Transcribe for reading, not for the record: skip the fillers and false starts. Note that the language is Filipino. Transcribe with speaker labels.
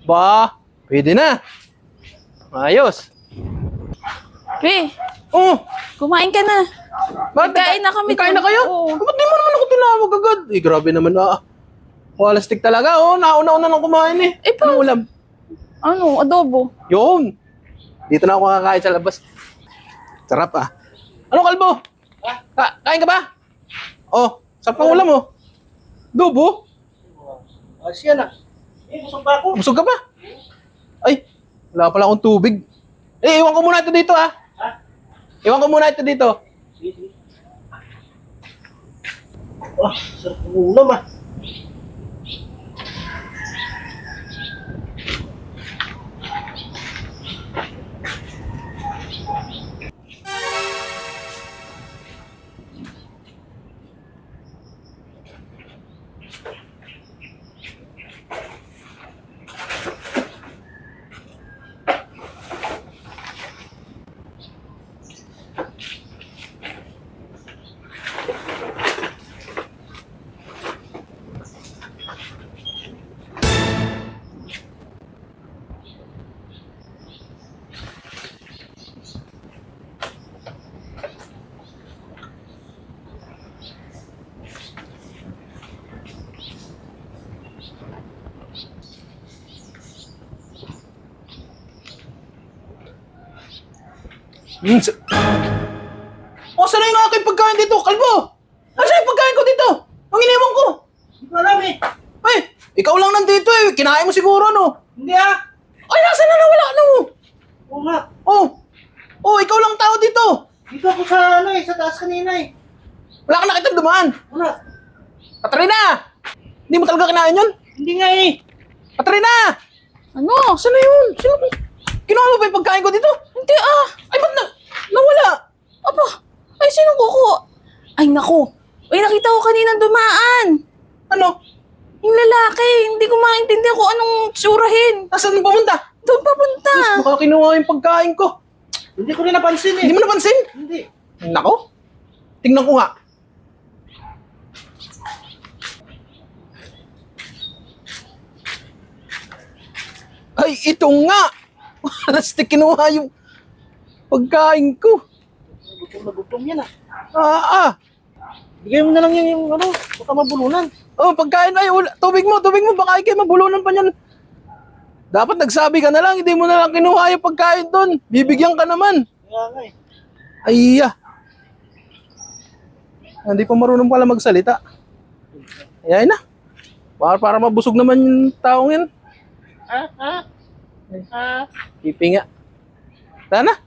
Speaker 1: Ba, pwede na. Ayos.
Speaker 2: Pre,
Speaker 1: Oh,
Speaker 2: kumain ka na. Kain na kami.
Speaker 1: Kain na kayo?
Speaker 2: Oo.
Speaker 1: Ba't di mo naman ako tinawag agad? Eh, grabe naman Walastik talaga, nauna-una nang kumain eh.
Speaker 2: Eh,
Speaker 1: Anong ulam?
Speaker 2: Ano, adobo.
Speaker 1: Yun. Dito na ako kakain sa labas. Sarap Ano, Kalbo? Kain ka ba? Oh, sarap ng ulam mo. Dubo?
Speaker 3: Siya na. Busog pa ako.
Speaker 1: Busog ka ba? Ay, wala pala akong tubig. Eh, iwan ko muna ito dito Iwan ko muna ito dito.
Speaker 3: Sige. Sarap ng ulam
Speaker 1: Minsan. Saan na yung aking pagkain dito, Kalbo? Nasaan yung pagkain ko dito? Ang iniwan ko.
Speaker 3: Hindi ko alam
Speaker 1: Ay, ikaw lang nandito Kinain mo siguro, no?
Speaker 3: Hindi
Speaker 1: Ay, nasaan na nawala mo?
Speaker 3: Oo nga.
Speaker 1: Oh, ikaw lang tao dito.
Speaker 3: Dito ako sa sa taas kanina
Speaker 1: Wala ka nakita dumaan.
Speaker 3: Wala.
Speaker 1: Katrina! Hindi mo talaga kinain yun?
Speaker 3: Hindi nga
Speaker 1: Katrina!
Speaker 2: Ano?
Speaker 1: Saan na yun? Kinuha mo ba yung pagkain ko dito?
Speaker 2: Hindi
Speaker 1: Ay, ba't nawala?
Speaker 2: Aba, ay sinong kuko? Ay naku, ay nakita ko kanina dumaan.
Speaker 1: Ano?
Speaker 2: Yung lalaki, hindi ko maintindihan kung anong surahin.
Speaker 1: Nasaan mo pumunta?
Speaker 2: Doon papunta.
Speaker 1: Baka kinuha yung pagkain ko.
Speaker 3: Hindi ko rin napansin
Speaker 1: Hindi mo napansin?
Speaker 3: Hindi.
Speaker 1: Nako. Tingnan ko nga. Ay, ito nga. Walastik kinuha yung pagkain ko.
Speaker 3: Gutom na gutom yan
Speaker 1: Ah.
Speaker 3: Bigay mo na lang yung baka mabulunan.
Speaker 1: Oh, pagkain ay tubig mo, baka ikay mabulunan pa niyan. Dapat nagsabi ka na lang, hindi mo na lang kinuha yung pagkain doon. Bibigyan ka naman.
Speaker 3: Kaya nga
Speaker 1: Ay. Hindi pa marunong pala magsalita. Ayan na. Para mabusog naman yung taong yan. Pipi nga. Tara na.